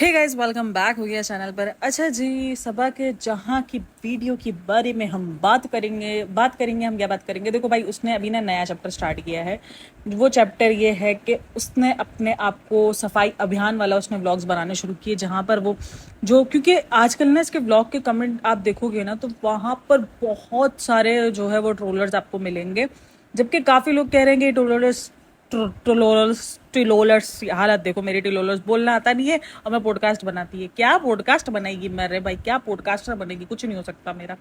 Hey guys, welcome back हो गया channel पर। अच्छा जी, सबा के जहाँ की वीडियो के बारे में हम बात करेंगे। हम क्या बात करेंगे? देखो भाई, उसने अभी ना नया चैप्टर स्टार्ट किया है। वो चैप्टर ये है कि उसने अपने आप को सफाई अभियान वाला उसने व्लॉग्स बनाने शुरू किए, जहाँ पर वो जो क्योंकि आजकल ना इसके व्लॉग के कमेंट आप देखोगे ना, तो वहाँ पर बहुत सारे जो है वो ट्रोलर्स आपको मिलेंगे। जबकि काफ़ी लोग कह रहे हैं कि ट्रोलर्स टिलोलर्स टिलोलर्स हालत देखो, मेरी टिलोलर्स बोलना आता नहीं है और मैं पॉडकास्ट बनाती है। क्या पॉडकास्ट बनाएगी मेरे भाई? क्या पॉडकास्टर बनेगी? कुछ नहीं हो सकता मेरा,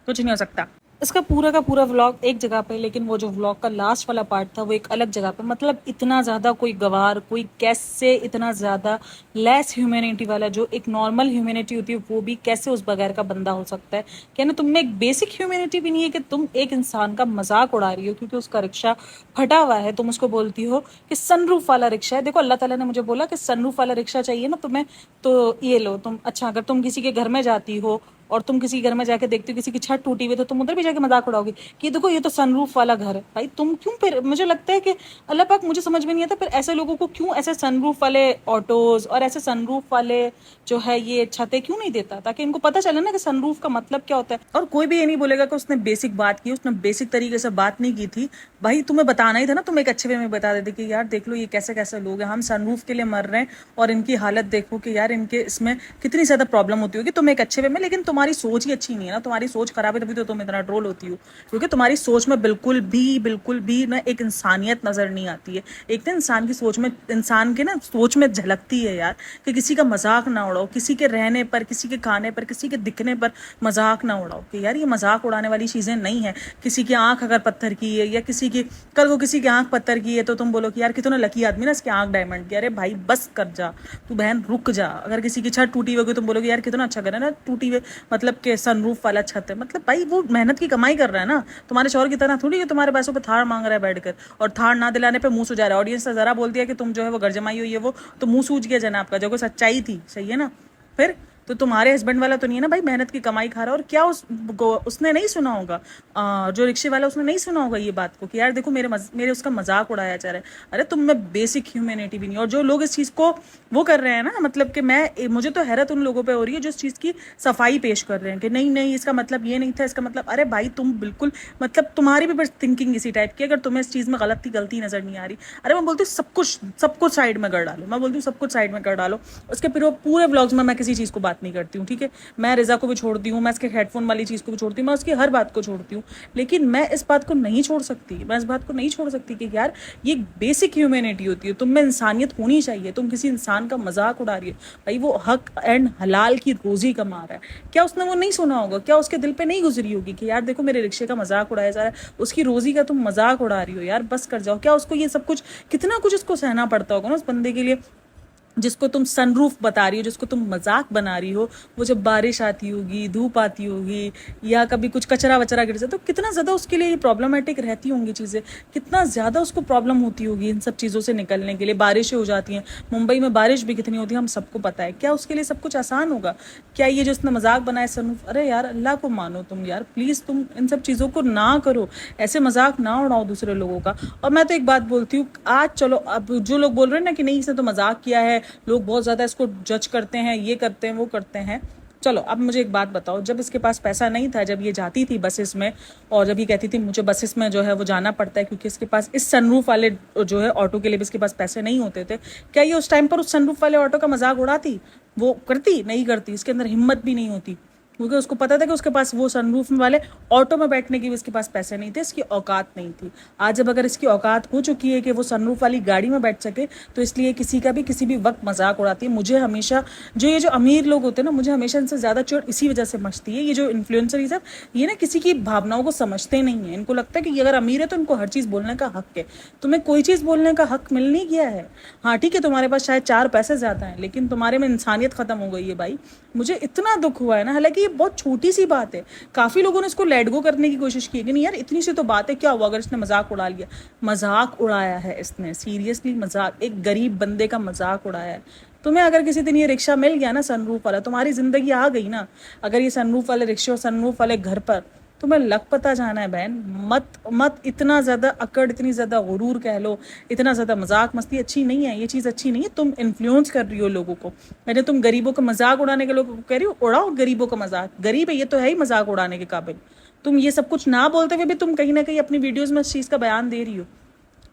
कुछ नहीं हो सकता। इसका पूरा का पूरा व्लॉग एक जगह पे, लेकिन वो जो व्लॉग का लास्ट वाला पार्ट था वो एक अलग जगह पे। मतलब इतना ज़्यादा कोई गवार, कोई कैसे इतना ज़्यादा लेस ह्यूमैनिटी वाला, जो एक नॉर्मल ह्यूमैनिटी होती है वो भी कैसे उस बगैर का बंदा हो सकता है? क्या ना तुम में एक बेसिक ह्यूमैनिटी भी नहीं है कि तुम एक इंसान का मजाक उड़ा रही हो क्योंकि उसका रिक्शा फटा हुआ है? तुम उसको बोलती हो कि सनरूफ वाला रिक्शा है। देखो, अल्लाह ताला ने मुझे बोला कि सनरूफ वाला रिक्शा चाहिए ना तुम्हें, तो ये लो तुम। अच्छा, अगर तुम किसी के घर में जाती हो और तुम किसी घर में जाके देखती हो किसी की छत टूटी हुई, तो तुम उधर भी जाके मजाक उड़ाओगी कि देखो ये तो सनरूफ वाला घर है। भाई तुम क्यों, फिर मुझे लगता है कि अल्लाह पाक, मुझे समझ में नहीं आता फिर ऐसे लोगों को क्यों ऐसे सनरूफ वाले ऑटोज और ऐसे सनरूफ वाले जो है ये छतें क्यों नहीं देता, ताकि इनको पता चले ना कि सनरूफ का मतलब क्या होता है। और कोई भी ये नहीं बोलेगा कि उसने बेसिक बात की, उसने बेसिक तरीके से बात नहीं की थी। भाई तुम्हें बताना ही था ना, तुम एक अच्छे वे में बता देते कि यार देख लो ये कैसे कैसे लोग हैं, हम सनरूफ के लिए मर रहे हैं और इनकी हालत देखो कि यार इनके इसमें कितनी ज्यादा प्रॉब्लम होती होगी। तुम एक अच्छे वे में, लेकिन तुम्हारी सोच ही अच्छी नहीं है ना, तुम्हारी सोच खराब है, तभी तो तुम इतना ट्रोल होती हो। क्योंकि तुम्हारी सोच में बिल्कुल भी ना एक इंसानियत नजर नहीं आती है। एक तो इंसान की सोच में, इंसान के ना सोच में झलकती है यार, कि किसी का मजाक ना उड़ाओ, किसी के रहने पर, किसी के खाने पर, किसी के दिखने पर मजाक ना उड़ाओ। कि यार ये मजाक उड़ाने वाली चीजें नहीं है। किसी की आंख अगर पत्थर की है, या किसी की कल को किसी की आंख पत्थर की है, तो तुम बोलो कि यार कितना लकी आदमी ना, इसकी आंख डायमंड की। अरे भाई बस कर जा, तू बहन रुक जा। अगर किसी की छत टूटी होगी तुम बोलोगे यार कितना अच्छा कर है ना, टूटी हुई मतलब के सनरूफ वाला छत है। मतलब भाई वो मेहनत की कमाई कर रहा है ना, तुम्हारे शौहर की तरह थोड़ी है तुम्हारे पैसों पे थाड़ मांग रहा है बैठकर, और थाड़ ना दिलाने पे मुंह सुजा रहा है। ऑडियंस ने जरा बोल दिया कि तुम जो है वो घर जमाई हुई है वो, तो मुंह सूज गया जनाब का, जो कोई सच्चाई थी। सही है ना? फिर तो तुम्हारे हस्बैंड वाला तो नहीं है ना भाई, मेहनत की कमाई खा रहा है। और क्या उसने नहीं सुना होगा, जो रिक्शे वाला, उसने नहीं सुना होगा ये बात को कि यार देखो मेरे उसका मजाक उड़ाया जा रहा है। अरे तुम में बेसिक ह्यूमैनिटी भी नहीं। और जो लोग इस चीज को वो कर रहे हैं ना, मतलब कि मुझे तो हैरत उन लोगों पे हो रही है जो इस चीज की सफाई पेश कर रहे हैं कि नहीं नहीं इसका मतलब ये नहीं था, इसका मतलब। अरे भाई तुम बिल्कुल, मतलब तुम्हारी भी बस थिंकिंग इसी टाइप की। अगर तुम्हें इस चीज में गलती नजर नहीं आ रही, अरे मैं बोलती हूँ सब कुछ साइड में कर डालो। मैं बोलती हूँ सब कुछ साइड में कर डालो। उसके फिर वो पूरे व्लॉग्स में मैं किसी चीज को बात नहीं करती हूँ, ठीक है? मैं रिजा को भी छोड़ती हूँ, मैं इसके हेडफोन वाली चीज को भी छोड़ती हूँ, मैं उसकी हर बात को छोड़ती हूँ। लेकिन मैं इस बात को नहीं छोड़ सकती, मैं इस बात को नहीं छोड़ सकती कि यार ये बेसिक ह्यूमैनिटी होती है, तुम में इंसानियत होनी चाहिए। तुम किसी इंसान का मजाक उड़ा रही है, भाई वो हक एंड हलाल की रोजी कमा रहा है। क्या उसने वो नहीं सुना होगा? क्या उसके दिल पे नहीं गुजरी होगी कि यार देखो मेरे रिक्शे का मजाक उड़ाया जा रहा है, उसकी रोजी का तुम मजाक उड़ा रही हो? यार बस कर जाओ। क्या उसको ये सब कुछ, कितना कुछ उसको सहना पड़ता होगा ना उस बंदे के लिए, जिसको तुम सनरूफ बता रही हो, जिसको तुम मजाक बना रही हो। वो जब बारिश आती होगी, धूप आती होगी, या कभी कुछ कचरा वचरा गिर जाए, तो कितना ज़्यादा उसके लिए प्रॉब्लमेटिक रहती होंगी चीज़ें, कितना ज़्यादा उसको प्रॉब्लम होती होगी इन सब चीज़ों से निकलने के लिए। बारिशें हो जाती हैं, मुंबई में बारिश भी कितनी होती है हम सबको पता है। क्या उसके लिए सब कुछ आसान होगा? क्या ये जो उसने मजाक बनाया सनरूफ, अरे यार अल्लाह को मानो तुम यार, प्लीज़ तुम इन सब चीज़ों को ना करो, ऐसे मजाक ना उड़ाओ दूसरे लोगों का। और मैं तो एक बात बोलती हूँ, आज चलो, अब जो लोग बोल रहे हैं ना कि नहीं इसने तो मजाक किया है, लोग बहुत ज़्यादा इसको जज करते हैं, ये करते हैं वो करते हैं। चलो अब मुझे एक बात बताओ, जब इसके पास पैसा नहीं था, जब ये जाती थी बसेस में, और जब ये कहती थी मुझे बसेस में जो है वो जाना पड़ता है क्योंकि इसके पास इस सनरूफ वाले जो है ऑटो के लिए भी इसके पास पैसे नहीं होते थे, क्या ये उस टाइम पर उस सनरूफ वाले ऑटो का मजाक उड़ाती? वो करती नहीं करती, इसके अंदर हिम्मत भी नहीं होती, क्योंकि उसको पता था कि उसके पास वो सनरूफ वाले ऑटो में बैठने की भी इसके पास पैसे नहीं थे, इसकी औकात नहीं थी। आज जब अगर इसकी औकात हो चुकी है कि वो सनरूफ वाली गाड़ी में बैठ सके, तो इसलिए किसी का भी किसी भी वक्त मजाक उड़ाती है। मुझे हमेशा ये जो अमीर लोग होते हैं ना, मुझे हमेशा इनसे ज़्यादा चिढ़ इसी वजह से मचती है। ये जो इन्फ्लुएंसर ये सब, ये ना किसी की भावनाओं को समझते नहीं है। इनको लगता है कि अगर अमीर है तो इनको हर चीज़ बोलने का हक है। तुम्हें कोई चीज़ बोलने का हक मिल नहीं गया है। हाँ ठीक है, तुम्हारे पास शायद 4 पैसे ज़्यादा हैं, लेकिन तुम्हारे में इंसानियत ख़त्म हो गई है भाई। मुझे इतना दुख हुआ है ना, हालांकि ये बहुत छोटी सी बात है, काफ़ी लोगों ने इसको लेट गो करने की कोशिश की कि नहीं यार इतनी सी तो बात है, क्या हुआ अगर इसने मजाक उड़ा लिया। मजाक उड़ाया है इसने, सीरियसली मजाक, एक गरीब बंदे का मजाक उड़ाया है। तुम्हें अगर किसी दिन ये रिक्शा मिल गया ना सनरूफ वाला, तुम्हारी जिंदगी आ गई ना। अगर ये सनरूफ वाले रिक्शे और सनरूफ वाले घर पर तुम्हें लग पता जाना है बहन। मत मत इतना ज़्यादा अकड़, इतनी ज़्यादा गुरूर कह लो, इतना ज़्यादा मजाक मस्ती अच्छी नहीं है, ये चीज़ अच्छी नहीं है। तुम इन्फ्लुएंस कर रही हो लोगों को। मैंने तुम गरीबों का मजाक उड़ाने के लोगों को कह रही हो, उड़ाओ गरीबों का मजाक, गरीब है ये तो है ही मजाक उड़ाने के काबिल। तुम ये सब कुछ ना बोलते हुए भी तुम कहीं ना कहीं अपनी वीडियोज़ में इस चीज़ का बयान दे रही हो,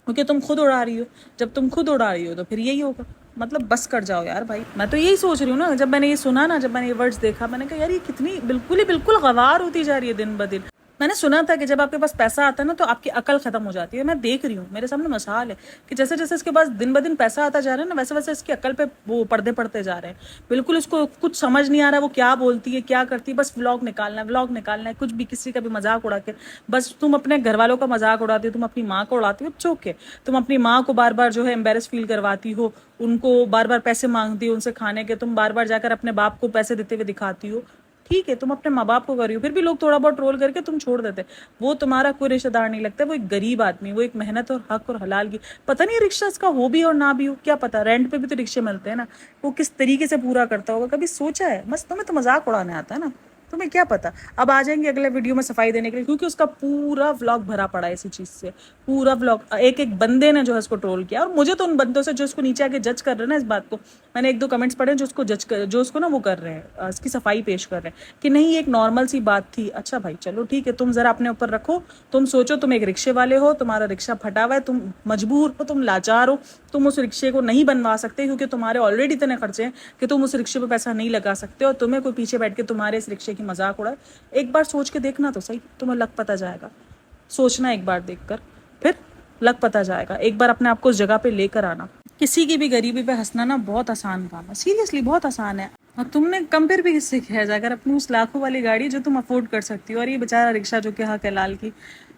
क्योंकि तुम खुद उड़ा रही हो। जब तुम खुद उड़ा रही हो तो फिर यही होगा। मतलब बस कर जाओ यार भाई। मैं तो यही सोच रही हूँ ना, जब मैंने ये सुना ना, जब मैंने ये वर्ड्स देखा, मैंने कहा यार ये कितनी बिल्कुल ही बिल्कुल गवार होती जा रही है दिन ब दिन। मैंने सुना था कि जब आपके पास पैसा आता है ना तो आपकी अकल खत्म हो जाती है। मैं देख रही हूँ, मेरे सामने मिसाल है कि जैसे जैसे इसके पास दिन ब दिन पैसा आता जा रहा है ना, वैसे वैसे इसकी अकल पे वो पर्दे पड़ते जा रहे हैं। बिल्कुल इसको कुछ समझ नहीं आ रहा वो क्या बोलती है, क्या करती है। बस व्लॉग निकालना है, व्लॉग निकालना है, कुछ भी किसी का भी मजाक उड़ा के। बस तुम अपने घर वालों का मजाक उड़ाती हो, तुम अपनी माँ को उड़ाती हो, चौके तुम अपनी माँ को बार बार जो है एम्बेरस फील करवाती हो, उनको बार बार पैसे मांगती हो उनसे खाने के, तुम बार बार जाकर अपने बाप को पैसे देते हुए दिखाती हो। ठीक है, तुम अपने माँ बाप को कर रही हो, फिर भी लोग थोड़ा बहुत ट्रोल करके तुम छोड़ देते। वो तुम्हारा कोई रिश्तेदार नहीं लगता, वो एक गरीब आदमी, वो एक मेहनत और हक और हलाल की, पता नहीं रिक्शा इसका हो भी और ना भी हो, क्या पता। रेंट पे भी तो रिक्शे मिलते हैं ना, वो किस तरीके से पूरा करता होगा, कभी सोचा है? बस तुम्हें तो मजाक उड़ाने आता है ना, तुम्हें क्या पता। अब आ जाएंगे अगले वीडियो में सफाई देने के लिए, क्योंकि उसका पूरा व्लॉग भरा पड़ा है इसी चीज से। पूरा व्लॉग एक एक बंदे ने जो है इसको ट्रोल किया, और मुझे तो उन बंदों से जो इसको नीचे आके जज कर रहे हैं ना इस बात को, मैंने एक दो कमेंट्स पढ़े जो उसको जज कर, जो उसको ना वो कर रहे हैं, इसकी सफाई पेश कर रहे हैं कि नहीं ये एक नॉर्मल सी बात थी। अच्छा भाई चलो ठीक है, तुम जरा अपने ऊपर रखो। तुम सोचो तुम एक रिक्शे वाले हो, तुम्हारा रिक्शा फटा हुआ है, तुम मजबूर हो, तुम लाचार हो, तुम उस रिक्शे को नहीं बनवा सकते क्योंकि तुम्हारे ऑलरेडी इतने खर्चे हैं कि तुम उस रिक्शे पे पैसा नहीं लगा सकते, और तुम्हें कोई पीछे बैठ के तुम्हारे इस रिक्शे की मजाक उड़ाए। एक बार सोच के देखना तो सही, तुम्हें लग पता जाएगा। सोचना एक बार देखकर, फिर लग पता जाएगा। एक बार अपने आप को उस जगह पे लेकर आना। किसी की भी गरीबी पे हंसना ना बहुत आसान काम है, सीरियसली बहुत आसान है। और तुमने कंपेयर भी किससे किया है जाकर, अपनी उस लाखों वाली गाड़ी जो तुम अफोर्ड कर सकती हो, और ये बेचारा रिक्शा जो कि हक है लाल की।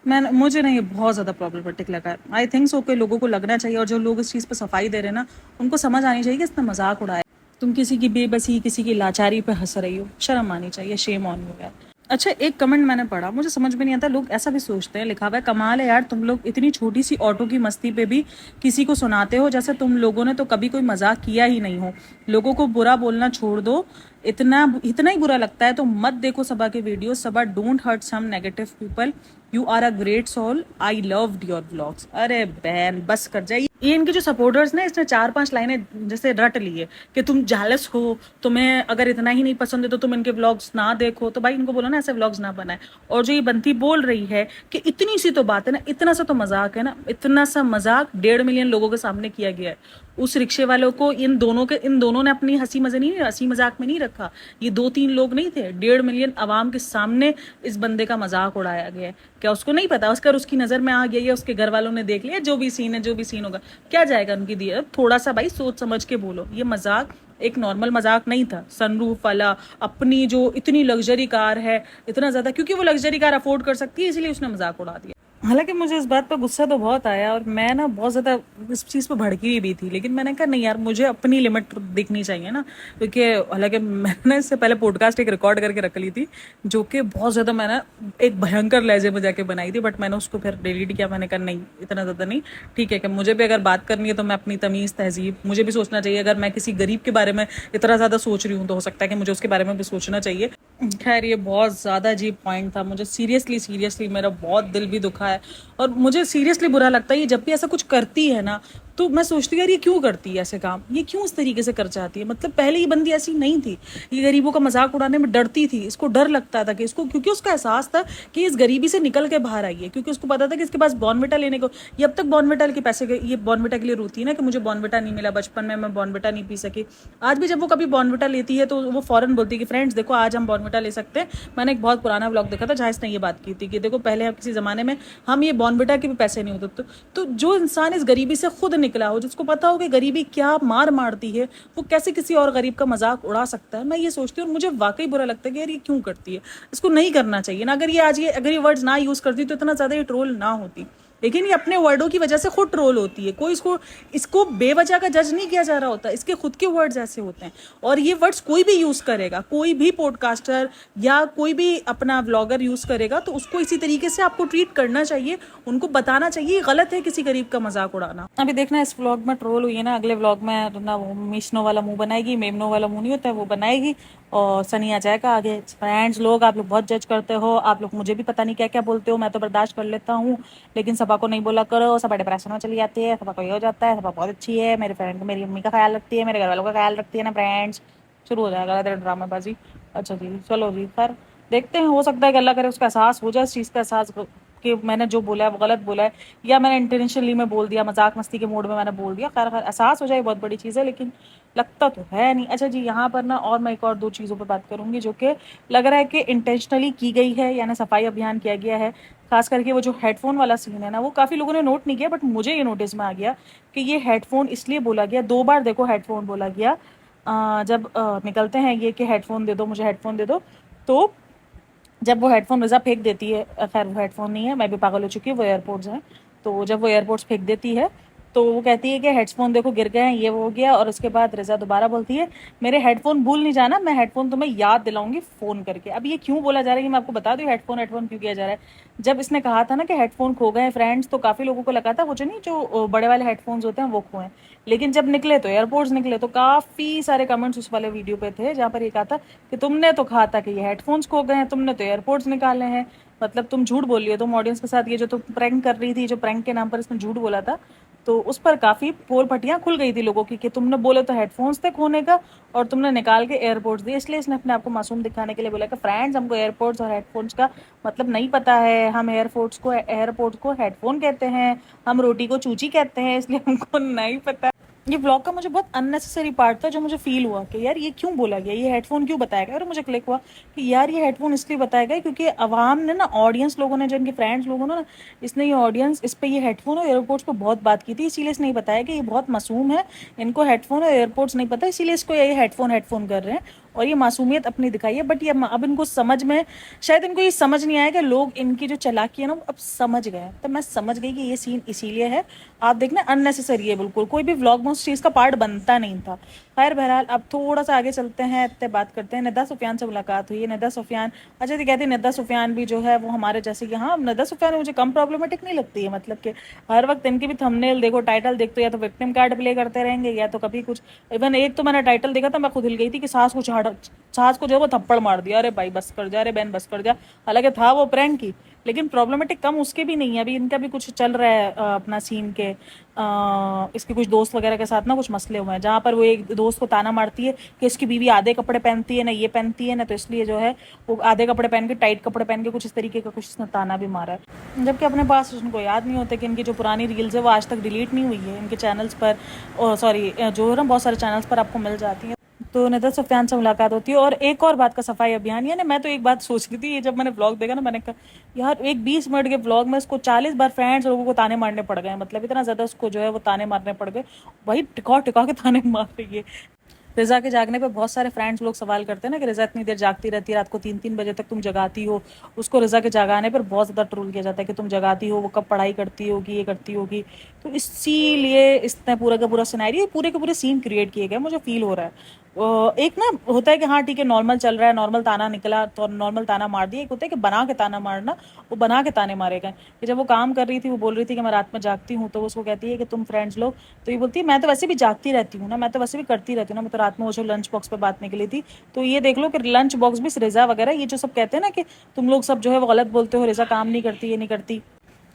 मुझे नहीं, बहुत ज़्यादा प्रॉब्लमेटिक लगा है। आई थिंक सो कि लोगों को लगना चाहिए, और जो लोग इस चीज़ पर सफाई दे रहे हैं ना, उनको समझ आनी चाहिए कि इसने मजाक उड़ाया। तुम किसी की बेबसी, किसी की लाचारी पे हंस रही हो, शर्म आनी चाहिए, शेम ऑन यू यार। अच्छा एक कमेंट मैंने पढ़ा, मुझे समझ में नहीं आता, लोग ऐसा भी सोचते हैं, लिखा हुआ है कमाल है यार, तुम लोग इतनी छोटी सी ऑटो की मस्ती पे भी किसी को सुनाते हो, जैसे तुम लोगों ने तो कभी कोई मजाक किया ही नहीं हो। लोगों को बुरा बोलना छोड़ दो, इतना इतना ही बुरा लगता है तो मत देखो सबा के video. Saba don't hurt some negative people, you are a great soul, I loved your blogs. अरे बहन बस कर जाइए। ये इनके जो सपोर्टर्स ने, इसने 4-5 लाइनें जैसे रट ली है कि तुम जालस हो, तुम्हें अगर इतना ही नहीं पसंद है तो तुम इनके व्लॉग्स ना देखो। तो भाई इनको बोलो ना ऐसे व्लॉग्स ना बनाए। और जो ये बंती बोल रही है कि इतनी सी तो बात है ना, इतना सा तो मजाक है ना, इतना सा मजाक 1.5 मिलियन लोगों के सामने किया गया है। उस रिक्शे वालों को इन दोनों ने अपनी हंसी मजाक में नहीं रखा। ये 2-3 लोग नहीं थे, 1.5 मिलियन आवाम के सामने इस बंदे का मजाक उड़ाया गया है। क्या उसको नहीं पता? उसकी नजर में आ गया, या उसके घर वालों ने देख लिया, जो भी सीन है, जो भी सीन होगा, क्या जाएगा उनकी दिया। थोड़ा सा भाई सोच समझ के बोलो। ये मजाक एक नॉर्मल मजाक नहीं था। सनरूफ वाला, अपनी जो इतनी लग्जरी कार है, इतना ज्यादा, क्योंकि वो लग्जरी कार अफोर्ड कर सकती है इसलिए उसने मजाक उड़ा दिया। हालांकि मुझे इस बात पर गुस्सा तो बहुत आया, और मैं ना बहुत ज़्यादा इस चीज़ पर भड़की हुई भी थी, लेकिन मैंने कहा नहीं यार, मुझे अपनी लिमिट दिखनी चाहिए ना। क्योंकि हालांकि मैंने इससे पहले पॉडकास्ट एक रिकॉर्ड करके रख ली थी, जो कि बहुत ज़्यादा मैंने एक भयंकर लहजे में जाके बनाई थी, बट मैंने उसको फिर डिलीट किया। मैंने कहा नहीं, इतना ज़्यादा नहीं, ठीक है कि मुझे भी अगर बात करनी है तो मैं अपनी तमीज़ तहजीब, मुझे भी सोचना चाहिए। अगर मैं किसी गरीब के बारे में इतना ज़्यादा सोच रही हूँ तो हो सकता है कि मुझे उसके बारे में भी सोचना चाहिए। खैर ये बहुत ज़्यादा अजीब पॉइंट था। मुझे सीरियसली मेरा बहुत दिल भी दुखा है, और मुझे सीरियसली बुरा लगता है ये जब भी ऐसा कुछ करती है ना, तो मैं सोचती हूँ यार ये क्यों करती है ऐसे काम, ये क्यों इस तरीके से कर जाती है। मतलब पहले ये बंदी ऐसी नहीं थी, ये गरीबों का मजाक उड़ाने में डरती थी। इसको डर लगता था कि इसको, क्योंकि उसका एहसास था कि इस गरीबी से निकल के बाहर आई है, क्योंकि उसको पता था कि इसके पास बॉर्नविटा लेने को, ये अब तक बॉर्नविटा के पैसे, ये बॉर्नविटा के लिए रोती है ना कि मुझे बॉर्नविटा नहीं मिला बचपन में, मैं बॉर्नविटा नहीं पी सकी। आज भी जब वो कभी बॉर्नविटा लेती है तो वो फौरन बोलती है कि फ्रेंड्स देखो आज हम बॉर्नविटा ले सकते हैं। मैंने एक बहुत पुराना व्लॉग देखा था जहाँ इसने ये बात की थी कि देखो पहले किसी जमाने में हम ये बॉर्नविटा के भी पैसे नहीं होते। तो जो इंसान इस गरीबी से खुद निकला हो, जिसको पता हो कि गरीबी क्या मार मारती है, वो कैसे किसी और गरीब का मजाक उड़ा सकता है। मैं ये सोचती हूँ, और मुझे वाकई बुरा लगता है कि यार ये क्यों करती है, इसको नहीं करना चाहिए ना। अगर ये वर्ड्स ना यूज करती तो इतना ज्यादा ये ट्रोल ना होती, लेकिन ये अपने वर्डों की वजह से खुद ट्रोल होती है। कोई इसको बेवजह का जज नहीं किया जा रहा होता, इसके खुद के वर्ड्स ऐसे होते हैं। और ये वर्ड्स कोई भी यूज करेगा, कोई भी पॉडकास्टर या कोई भी अपना व्लॉगर यूज करेगा, तो उसको इसी तरीके से आपको ट्रीट करना चाहिए, उनको बताना चाहिए गलत है किसी गरीब का मजाक उड़ाना। अभी देखना इस व्लॉग में ट्रोल हुई है ना, अगले व्लॉग में ना वो मिशनो वाला मुंह बनाएगी, मेमनो वाला मुंह नहीं होता है वो बनाएगी, और सनी आ जाएगा आगे। फ्रेंड्स लोग, आप लोग बहुत जज करते हो, आप लोग मुझे भी पता नहीं क्या क्या बोलते हो, मैं तो बर्दाश्त कर लेता हूँ, लेकिन सबा को नहीं बोला करो, सबा डिप्रेशन में चली जाती है, सबा को ये हो जाता है, सबा बहुत अच्छी है, मेरे फ्रेंड को मेरी मम्मी का ख्याल रखती है, मेरे घर वालों का ख्याल रखती है ना फ्रेंड्स। शुरू हो जाएगा तेरा ड्रामेबाजी। अच्छा जी, चलो जी, खैर देखते हैं, हो सकता है कि अल्लाह करे उसका एहसास हो जाए, इस चीज़ का एहसास कि मैंने जो बोला है वो गलत बोला है, या मैंने इंटेंशनली में बोल दिया, मजाक मस्ती के मूड में मैंने बोल दिया। खैर खैर एहसास हो जाए बहुत बड़ी चीज़ है, लेकिन लगता तो है नहीं। अच्छा जी, यहाँ पर ना और मैं एक और दो चीज़ों पर बात करूँगी जो कि लग रहा है कि इंटेंशनली की गई है, यानी सफाई अभियान किया गया है। खास करके वो जो हेडफोन वाला सीन है ना, वो काफ़ी लोगों ने नोट नहीं किया, बट मुझे ये नोटिस में आ गया कि ये हेडफोन इसलिए बोला गया, दो बार देखो हेडफोन बोला गया। जब निकलते हैं ये कि हेडफोन दे दो, मुझे हेडफोन दे दो, तो जब वो हेडफोन रज़ा फेंक देती है, खैर वो हेडफोन नहीं है, मैं भी पागल हो चुकी हूँ, वो एयरपोर्ट्स हैं। तो जब वो एयरपोर्ट्स फेंक देती है, तो वो कहती है कि हेडफोन देखो गिर गए हैं, ये वो हो गया, और उसके बाद रज़ा दोबारा बोलती है मेरे हेडफोन भूल नहीं जाना, मैं हेडफोन तुम्हें याद दिलाऊंगी फ़ोन करके। अब ये क्यों बोला जा रहा है, ये मैं आपको बता दूँ, हेडफोन हेडफोन क्यों किया जा रहा है। जब इसने कहा था ना कि हेडफोन खो गए हैं फ्रेंड्स, तो काफ़ी लोगों को लगा था वो जो नहीं, जो बड़े वाले हेडफोन्स होते हैं वो खोए हैं। लेकिन जब निकले तो एयरपोर्ट्स निकले, तो काफ़ी सारे कमेंट्स उस वाले वीडियो पे थे जहाँ पर ये कहा था कि तुमने तो कहा था कि ये हेडफोन्स खो गए हैं, तुमने तो एयरपोर्ट्स निकाले हैं, मतलब तुम झूठ बोल रही हो, तुम ऑडियंस के साथ ये जो तुम प्रैंक कर रही थी, जो प्रैंक के नाम पर इसने झूठ बोला था, तो उस पर काफ़ी पोल पटियाँ खुल गई थी लोगों की कि तुमने बोले तो हेडफोन्स थे खोने का, और तुमने निकाल के एयरपोर्ट्स दिए। इसलिए इसने अपने आप को मासूम दिखाने के लिए बोला कि फ्रेंड्स हमको एयरपोर्ट्स और हेडफोन्स का मतलब नहीं पता है, हम एयरपोर्ट्स को हेडफोन कहते हैं, हम रोटी को चूची कहते हैं, इसलिए हमको नहीं पता। ये व्लॉग का मुझे बहुत अननेसेसरी पार्ट था, जो मुझे फील हुआ कि यार ये क्यों बोला गया, ये हेडफोन क्यों बताया गया, और मुझे क्लिक हुआ कि यार ये हेडफोन इसलिए बताया गया क्योंकि अवाम ने ना, ऑडियंस लोगों ने, जो इनके फ्रेंड्स लोगों ने ना, इसने ये ऑडियंस इस पे ये हेडफोन और एयरपोर्ट्स पे बहुत बात की थी, इसीलिए इसने बताया कि ये बहुत मासूम है, इनको हेडफोन और एयरपोर्ट्स नहीं पता, इसीलिए इसको ये हेडफोन हेडफोन कर रहे हैं, और ये मासूमियत अपनी दिखाई है। बट ये अब इनको समझ में, शायद इनको ये समझ नहीं आया कि लोग इनकी जो चालाकी है ना वो अब समझ गए। तो मैं समझ गई कि ये सीन इसीलिए है, आप देखना अननेसेसरी है बिल्कुल, कोई भी व्लॉग में उस चीज़ का पार्ट बनता नहीं था। खैर बहरहाल अब थोड़ा सा आगे चलते हैं, इतने बात करते हैं। निदा सुफियान से मुलाकात हुई है, निदा सुफियान, अच्छा तो कहती है निदा सुफियान भी जो है वो हमारे जैसे कि, हाँ निदा सुफियान मुझे कम प्रॉब्लमेटिक नहीं लगती है, मतलब कि हर वक्त इनकी भी थंबनेल देखो, टाइटल देखते हो, या तो विक्टिम कार्ड प्ले करते रहेंगे, या तो कभी कुछ। इवन एक तो मैंने टाइटल देखा था, मैं खुद हिल गई थी कि सास को जो है वो थप्पड़ मार दिया, अरे भाई बस कर जा, अरे बहन बस कर जा। हालांकि था वो प्रैंक ही, लेकिन प्रॉब्लमेटिक कम उसके भी नहीं है। अभी इनका भी कुछ चल रहा है अपना सीन के, इसके कुछ दोस्त वगैरह के साथ ना कुछ मसले हुए हैं, जहाँ पर वो एक दोस्त को ताना मारती है कि इसकी बीवी आधे कपड़े पहनती है ना, ये पहनती है ना, तो इसलिए जो है वो आधे कपड़े पहन के, टाइट कपड़े पहन के, कुछ इस तरीके का कुछ इसने ताना भी मारा है। जबकि अपने पास उनको याद नहीं होता कि इनकी जो पुरानी रील्स है वो आज तक डिलीट नहीं हुई है इनके चैनल्स पर, और सॉरी जो है ना बहुत सारे चैनल्स पर आपको मिल जाती है। तो निदा सुफियान से मुलाकात होती है। और एक और बात का सफाई अभियान, यानी मैं तो एक बात सोच रही थी, ये जब मैंने ब्लॉग देखा ना, मैंने कहा यार एक 20 मिनट के ब्लॉग में इसको 40 बार फ्रेंड्स लोगों को ताने मारने पड़ गए, मतलब इतना ज़्यादा उसको जो है वो ताने मारने पड़ गए, भाई टिका टिका के ताने मार रही है। रिज़ा के जागने पे बहुत सारे फ्रेंड्स लोग सवाल करते हैं ना कि रिज़ा इतनी देर जागती रहती है, रात को 3-3 बजे तक तुम जगाती हो। उसको रिज़ा के जगाने पर बहुत ज़्यादा ट्रोल किया जाता है कि तुम जगाती हो, वो कब पढ़ाई करती होगी, ये करती होगी। तो इसीलिए इसने पूरा का पूरा सिनेरियो, पूरे के पूरे सीन क्रिएट किए गए, मुझे फील हो रहा है। एक ना होता है कि हाँ ठीक है, नॉर्मल चल रहा है, नॉर्मल ताना निकला तो नॉर्मल ताना मार दिया। एक होता है कि बना के ताना मारना, वो बना के ताने मारे गए। कि जब वो काम कर रही थी, वो बोल रही थी कि मैं रात में जागती हूँ, तो वो उसको कहती है कि तुम फ्रेंड्स लोग, तो ये बोलती है मैं तो वैसे भी जागती रहती हूँ ना, मैं तो वैसे भी करती रहती हूँ ना, मैं तो रात में वो जो लंच बॉक्स पे बात निकली थी। तो ये देख लो कि लंच बॉक्स भी रिजा वगैरह, ये जो सब कहते हैं ना कि तुम लोग सब जो है वो गलत बोलते हो, रिजा काम नहीं करती, ये नहीं करती,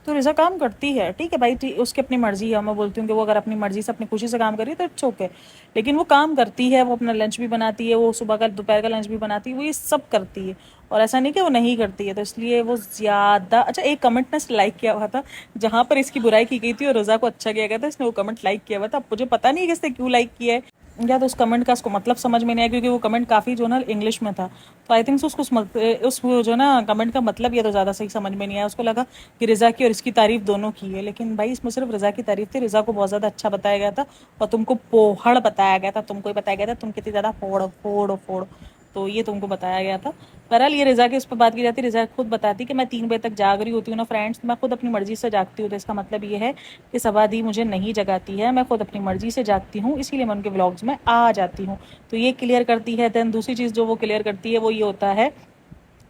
तो रिजा काम करती है, ठीक है भाई, उसकी अपनी मर्जी है। मैं बोलती हूँ कि वो अगर अपनी मर्जी से, अपनी खुशी से काम कर रही है तो इट्स ओके, लेकिन वो काम करती है, वो अपना लंच भी बनाती है, वो सुबह का दोपहर का लंच भी बनाती है, वो ये सब करती है, और ऐसा नहीं कि वो नहीं करती है। तो इसलिए वो ज़्यादा अच्छा, एक कमेंट ने लाइक किया हुआ था जहाँ पर इसकी बुराई की गई थी और रज़ा को अच्छा किया गया था, इसने वो कमेंट लाइक किया हुआ था। अब मुझे पता नहीं है कि इसने क्यों लाइक किया है, या तो उस कमेंट का उसको मतलब समझ में नहीं आया, क्योंकि वो कमेंट काफ़ी जो ना इंग्लिश में था, तो आई थिंक उसको उस जो ना कमेंट का मतलब ये तो ज़्यादा सही समझ में नहीं आया। उसको लगा कि रिज़ा की और इसकी तारीफ दोनों की है, लेकिन भाई इसमें सिर्फ रिज़ा की तारीफ थी, रिज़ा को बहुत ज़्यादा अच्छा बताया गया था, और तुमको पोहड़ बताया गया था, तुमको ही बताया गया था तुम कितनी ज़्यादा फोड़ फोड़ फोड़, तो ये तुमको बताया गया था। बहरहाल ये रिज़ा की उस पर बात की जाती है, रिज़ा खुद बताती कि मैं 3 बजे तक जाग रही होती हूँ ना फ्रेंड्स, मैं खुद अपनी मर्जी से जागती हूँ, तो इसका मतलब ये है कि सवादी मुझे नहीं जगाती है, मैं खुद अपनी मर्जी से जागती हूँ, इसीलिए मैं उनके व्लॉग्स में आ जाती हूँ। तो ये क्लियर करती है। दैन दूसरी चीज़ जो वो क्लियर करती है वो ये होता है,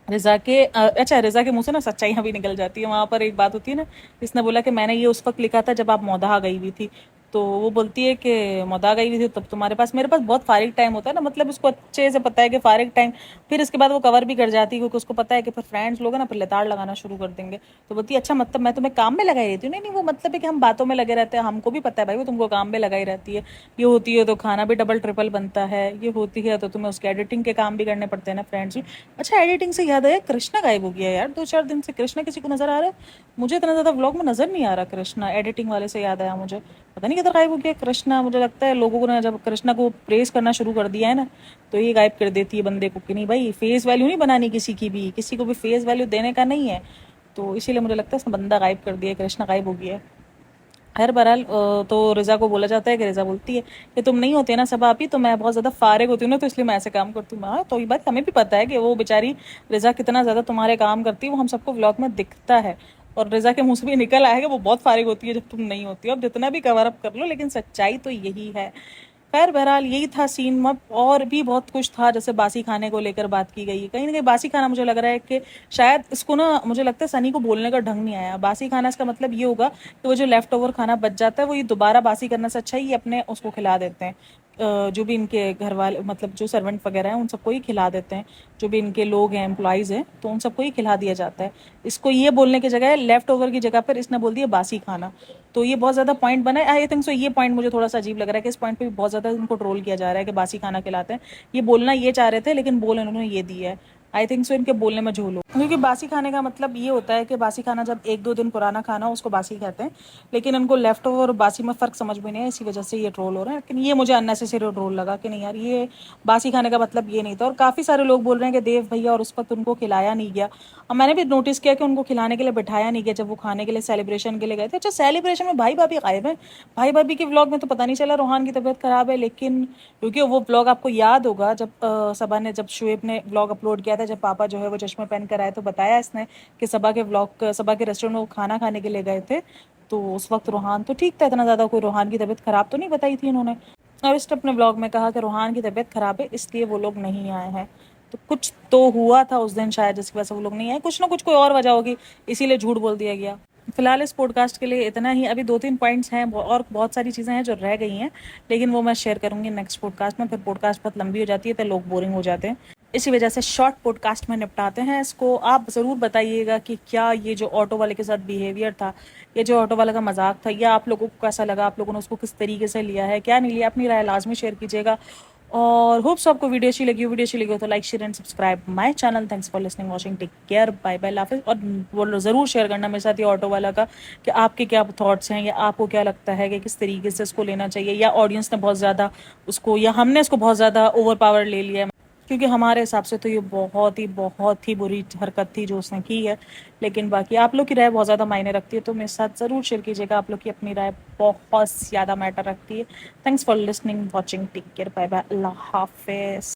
रिज़ा के अच्छा, रिज़ा के मुंह से ना सच्चाइयाँ भी निकल जाती है। वहाँ पर एक बात होती है ना, इसने बोला कि मैंने ये उस वक्त लिखा था जब आप मौदहा गई हुई थी, तो वो बोलती है कि मदा गई हुई थी तब तुम्हारे पास, मेरे पास बहुत फारिग टाइम होता है ना, मतलब उसको अच्छे से पता है कि फारिग टाइम, फिर इसके बाद वो कवर भी कर जाती है क्योंकि उसको पता है कि फिर फ्रेंड्स लोग हैं ना फिर लेताड़ लगाना शुरू कर देंगे। तो बोलती है अच्छा मतलब मैं तुम्हें काम में लगाई रहती हूँ। नहीं नहीं, वो मतलब है कि हम बातों में लगे रहते हैं, हमको भी पता है भाई वो तुमको काम में लगाई रहती है। ये होती है तो खाना भी डबल ट्रिपल बनता है, ये होती है तो तुम्हें उसके एडिटिंग के काम भी करने पड़ते हैं ना फ्रेंड्स। अच्छा एडिटिंग से याद है, कृष्णा गायब हो गया यार 2-4 दिन से। कृष्णा किसी को नजर आ रहा है? मुझे इतना ज्यादा व्लॉग में नजर नहीं आ रहा कृष्णा। एडिटिंग वाले से याद आया मुझे, पता नहीं किधर गायब हो गया कृष्णा। मुझे लगता है लोगों ने जब कृष्णा को प्रेस करना शुरू कर दिया है ना तो ये गायब कर देती है बंदे को, कि नहीं भाई फेस वैल्यू नहीं बनानी किसी की भी, किसी को भी फेस वैल्यू देने का नहीं है। तो इसीलिए मुझे लगता है इसने बंदा गायब कर दिया है, कृष्णा गायब हो गया है। हर बहरहाल तो रिजा को बोला जाता है कि रिजा बोलती है कि तुम नहीं होते ना सब आप ही तो मैं बहुत ज़्यादा फारिग होती हूँ ना, तो इसलिए मैं ऐसे काम करती हूँ। हाँ तो ये बात हमें भी पता है कि वो बेचारी रिजा कितना ज़्यादा तुम्हारे काम करती है, वो हम सबको व्लॉग में दिखता है। और रिजा के मुंह से भी निकल आएगा वो बहुत फारिग होती है जब तुम नहीं होती हो। अब जितना भी कवर अप कर लो लेकिन सच्चाई तो यही है। खैर बहरहाल यही था सीन। मत और भी बहुत कुछ था, जैसे बासी खाने को लेकर बात की गई। कहीं ना कहीं बासी खाना मुझे लग रहा है कि शायद इसको ना, मुझे लगता है सनी को बोलने का ढंग नहीं आया। बासी खाना इसका मतलब ये होगा कि वो जो लेफ्ट ओवर खाना बच जाता है वो ये दोबारा बासी करने से अच्छा ही ये अपने उसको खिला देते हैं। जो भी इनके घर वाले मतलब जो सर्वेंट वगैरह हैं उन सबको ही खिला देते हैं। जो भी इनके लोग हैं एम्प्लॉयज़ हैं तो उन सबको ही खिला दिया जाता है। इसको ये बोलने की जगह लेफ्ट ओवर की जगह पर इसने बोल दिया बासी खाना। तो ये बहुत ज़्यादा पॉइंट बना है। आई थिंक सो ये पॉइंट मुझे थोड़ा सा अजीब लग रहा है कि इस पॉइंट पे भी बहुत ज़्यादा इनको ट्रोल किया जा रहा है कि बासी खाना खिलाते हैं। ये बोलना ये चाह रहे थे लेकिन बोल इन्होंने ये दिया है। आई थिंक सो इनके बोलने में झोल हो, क्योंकि बासी खाने का मतलब ये होता है कि बासी खाना जब 1-2 दिन पुराना खाना हो उसको बासी कहते हैं। लेकिन इनको लेफ्ट ओवर और बासी में फ़र्क समझ में नहीं है, इसी वजह से ये ट्रोल हो रहे हैं। लेकिन ये मुझे अननेसेसरी ट्रोल लगा कि नहीं यार ये बासी खाने का मतलब ये नहीं था। और काफ़ी सारे लोग बोल रहे हैं कि देव भैया और उस वक्त उनको खिलाया नहीं गया। और मैंने भी नोटिस किया कि उनको खिलाने के लिए बिठाया नहीं गया जब वो खाने के लिए सेलिब्रेशन के लिए गए थे। अच्छा सेलिब्रेशन में भाई भाभी गायब है। भाई भाभी के व्लॉग में तो पता नहीं चला रोहान की तबीयत खराब है, लेकिन क्योंकि वो व्लॉग आपको याद होगा जब सबा ने, जब शुएब ने व्लॉग अपलोड किया था जब पापा जो है वो चश्मे पहन कर आए तो बताया इसने कि सबा के व्लॉग, सबा के रेस्टोरेंट में वो खाना खाने के लिए गए थे। तो उस वक्त रोहान तो ठीक था, इतना ज़्यादा कोई रोहान की तबीयत ख़राब तो नहीं बताई थी इन्होंने। और इसने अपने ब्लॉग में कहा कि रोहान की तबीयत ख़राब है इसलिए वो लोग नहीं आए हैं। तो कुछ तो हुआ था उस दिन शायद जिसकी वजह से वो लोग नहीं आए, कुछ ना कुछ कोई और वजह होगी, इसीलिए झूठ बोल दिया गया। फिलहाल इस पॉडकास्ट के लिए इतना ही। अभी 2-3 पॉइंट्स हैं और बहुत सारी चीज़ें हैं जो रह गई हैं, लेकिन वो मैं शेयर करूंगी नेक्स्ट पॉडकास्ट में। फिर पॉडकास्ट बहुत लंबी हो जाती है तो लोग बोरिंग हो जाते हैं, इसी वजह से शॉर्ट पॉडकास्ट में निपटाते हैं इसको। आप ज़रूर बताइएगा कि क्या ये जो ऑटो वाले के साथ बिहेवियर था, ये जो ऑटो वाला का मजाक था, या आप लोगों को कैसा लगा, आप लोगों ने उसको किस तरीके से लिया है, क्या नहीं लिया, अपनी राय लाजमी शेयर कीजिएगा। और होप्स आपको वीडियो अच्छी लगी हो। वीडियो अच्छी लगी हो तो like share and subscribe my channel. Thanks for listening watching, take care, bye bye, लाफिज। और वो ज़रूर शेयर करना मेरे साथ ये ऑटो वाला का कि आपके क्या थॉट्स हैं, या आपको क्या लगता है कि किस तरीके से इसको लेना चाहिए, या ऑडियंस ने बहुत ज़्यादा उसको, या हमने इसको बहुत ज़्यादा ओवर पावर ले लिया है। क्योंकि हमारे हिसाब से तो ये बहुत ही बुरी हरकत थी जो उसने की है। लेकिन बाकी आप लोग की राय बहुत ज़्यादा मायने रखती है, तो मेरे साथ ज़रूर शेयर कीजिएगा। आप लोग की अपनी राय बहुत ज़्यादा मैटर रखती है। Thanks for listening watching, take care, bye bye, अल्लाह हाफिज़।